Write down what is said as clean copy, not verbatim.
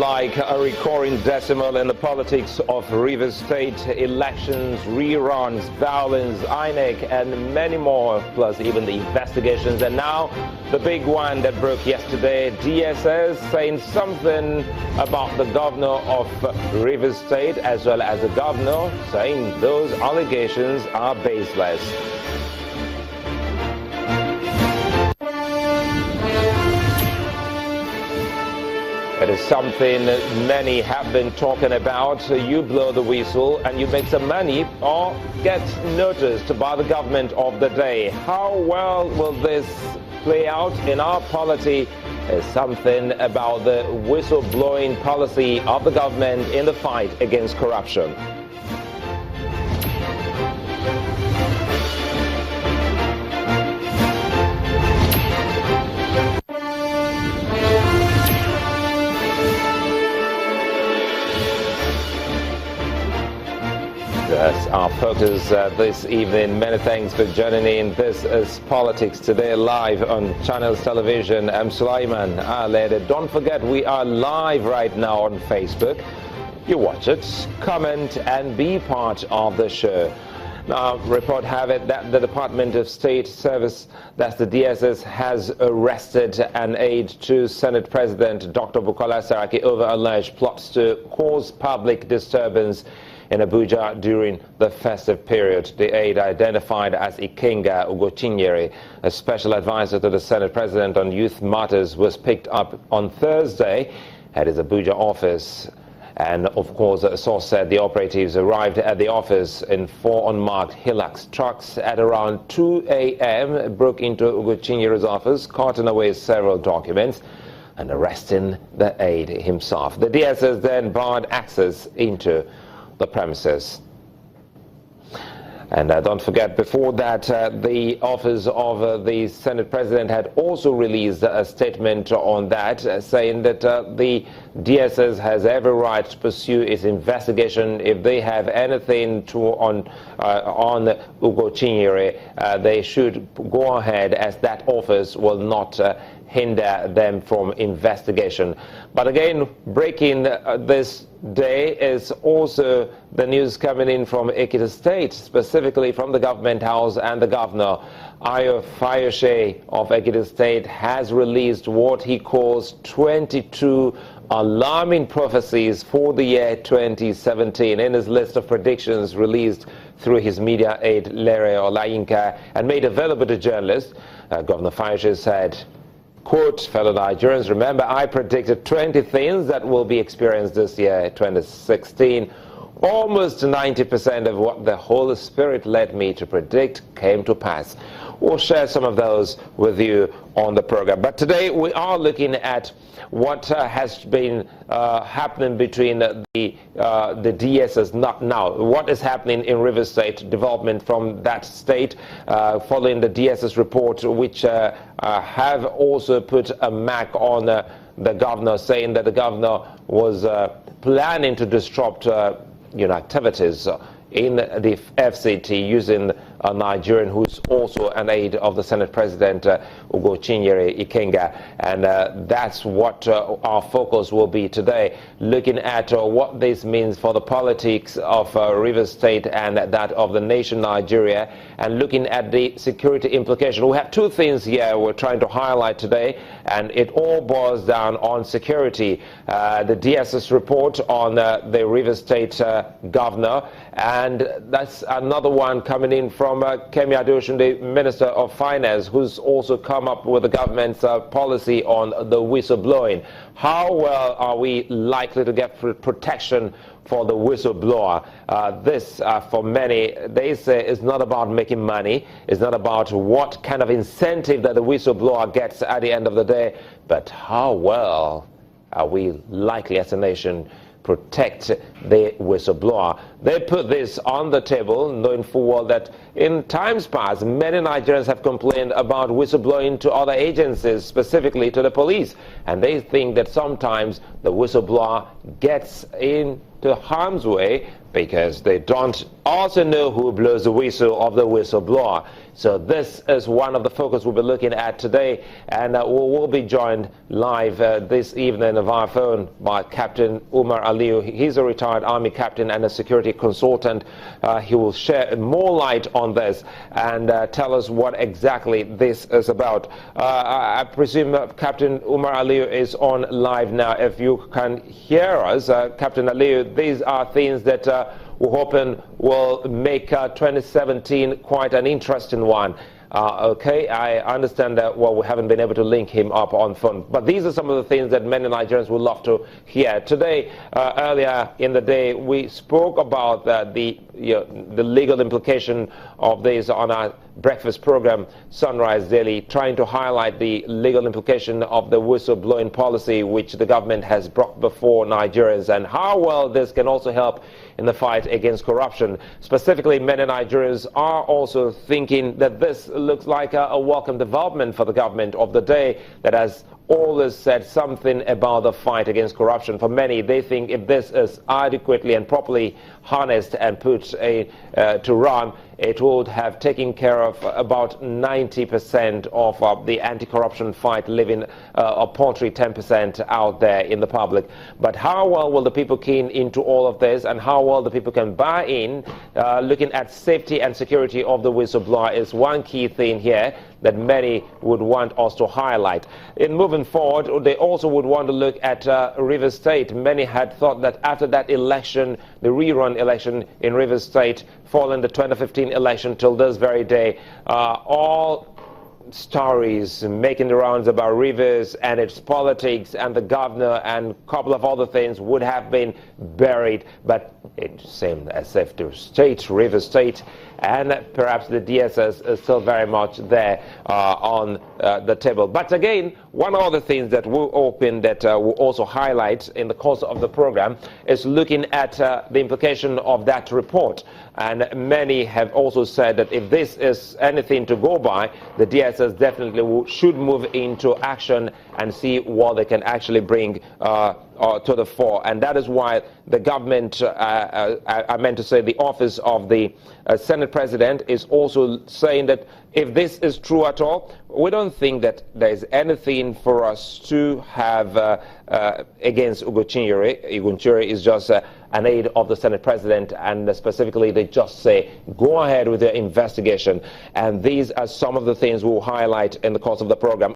like a recurring decimal in the politics of Rivers State: elections, reruns, violence, INEC, and many more, plus even the investigations. And now the big one that broke yesterday: DSS saying something about the governor of Rivers State, as well as the governor saying those allegations are baseless. It is something many have been talking about. You blow the whistle and you make some money or get noticed by the government of the day. How well will this play out in our polity is something about the whistleblowing policy of the government in the fight against corruption. That's our focus this evening. Many thanks for joining in. This is Politics Today, live on Channels Television. I'm Sulaiman Aide. Don't forget, we are live right now on Facebook. You watch it, comment, and be part of the show. Now, report have it that the Department of State Service, that's the DSS, has arrested an aide to Senate President Dr. Bukola Saraki over alleged plots to cause public disturbance in Abuja during the festive period. The aide, identified as Ikenga Ugochinyere, a special advisor to the Senate President on youth matters, was picked up on Thursday at his Abuja office. And of course, a source said the operatives arrived at the office in 4 unmarked Hilux trucks at around 2 a.m., broke into Ugochinyeri's office, carting away several documents, and arresting the aide himself. The DSS then barred access into the premises. And don't forget, before that, the office of the Senate President had also released a statement on that, saying that the DSS has every right to pursue its investigation. If they have anything on Ugochinyere, they should go ahead, as that office will not hinder them from investigation. But again, breaking this day is also the news coming in from Ekiti State, specifically from the government house, and the governor, Ayo Fayose of Ekiti State, has released what he calls 22 alarming prophecies for the year 2017 in his list of predictions released through his media aide Lere Olayinka and made available to journalists. Governor Fayose said, quote, "Fellow Nigerians, remember I predicted 20 things that will be experienced this year, 2016. Almost 90% of what the Holy Spirit led me to predict came to pass." We'll share some of those with you on the program. But today we are looking at what has been happening between the DSS now. What is happening in Rivers State, development from that state following the DSS report, which have also put a mark on the governor, saying that the governor was planning to disrupt activities in the FCT using a Nigerian who's also an aide of the Senate President, Ugochinyere Ikenga. And that's what our focus will be today, looking at what this means for the politics of Rivers State and that of the nation Nigeria, and looking at the security implication. We have two things here we're trying to highlight today, and it all boils down on security. The DSS report on the Rivers State governor, and that's another one coming in from Kemi Adeosun, the Minister of Finance, who's also come up with the government's policy on the whistleblowing. How well are we likely to get protection for the whistleblower? This, for many, they say, is not about making money. It's not about what kind of incentive that the whistleblower gets at the end of the day, but how well are we likely as a nation protect the whistleblower. They put this on the table, knowing full well that in times past, many Nigerians have complained about whistleblowing to other agencies, specifically to the police. And they think that sometimes the whistleblower gets in to harm's way because they don't also know who blows the whistle of the whistleblower. So this is one of the focus we'll be looking at today, and we will be joined live this evening via phone by Captain Umar Aliyu. He's a retired Army captain and a security consultant. He will share more light on this and tell us what exactly this is about. I presume Captain Umar Aliyu is on live now. If you can hear us, Captain Aliyu, these are things that we're hoping will make 2017 quite an interesting one. Okay, I understand that, well, we haven't been able to link him up on phone, but these are some of the things that many Nigerians would love to hear. Today, earlier in the day, we spoke about the legal implication of this on our breakfast program, Sunrise Daily, trying to highlight the legal implication of the whistleblowing policy which the government has brought before Nigerians, and how well this can also help in the fight against corruption. Specifically, many Nigerians are also thinking that this looks like a welcome development for the government of the day that has always said something about the fight against corruption. For many, they think if this is adequately and properly harnessed and put to run, it would have taken care of about 90% of the anti-corruption fight, leaving a paltry 10% out there in the public. But how well will the people keen into all of this, and how well the people can buy in, looking at safety and security of the whistleblower is one key thing here that many would want us to highlight. In moving forward, they also would want to look at Rivers State. Many had thought that after that election, the rerun election in Rivers State, following the 2015 election till this very day, all stories making the rounds about Rivers and its politics and the governor and a couple of other things would have been buried, but it seemed as if the state, Rivers State, and perhaps the DSS is still very much there on the table. But again, one of the things that we'll open that we'll also highlight in the course of the program is looking at the implication of that report. And many have also said that if this is anything to go by, the DSS definitely should move into action and see what they can actually bring to the fore. And that is why the government, I meant to say the office of the Senate President, is also saying that if this is true at all, we don't think that there is anything for us to have against Ugochinyere. Ugochinyere is just an aide of the Senate President, and specifically they just say, go ahead with the investigation. And these are some of the things we'll highlight in the course of the program.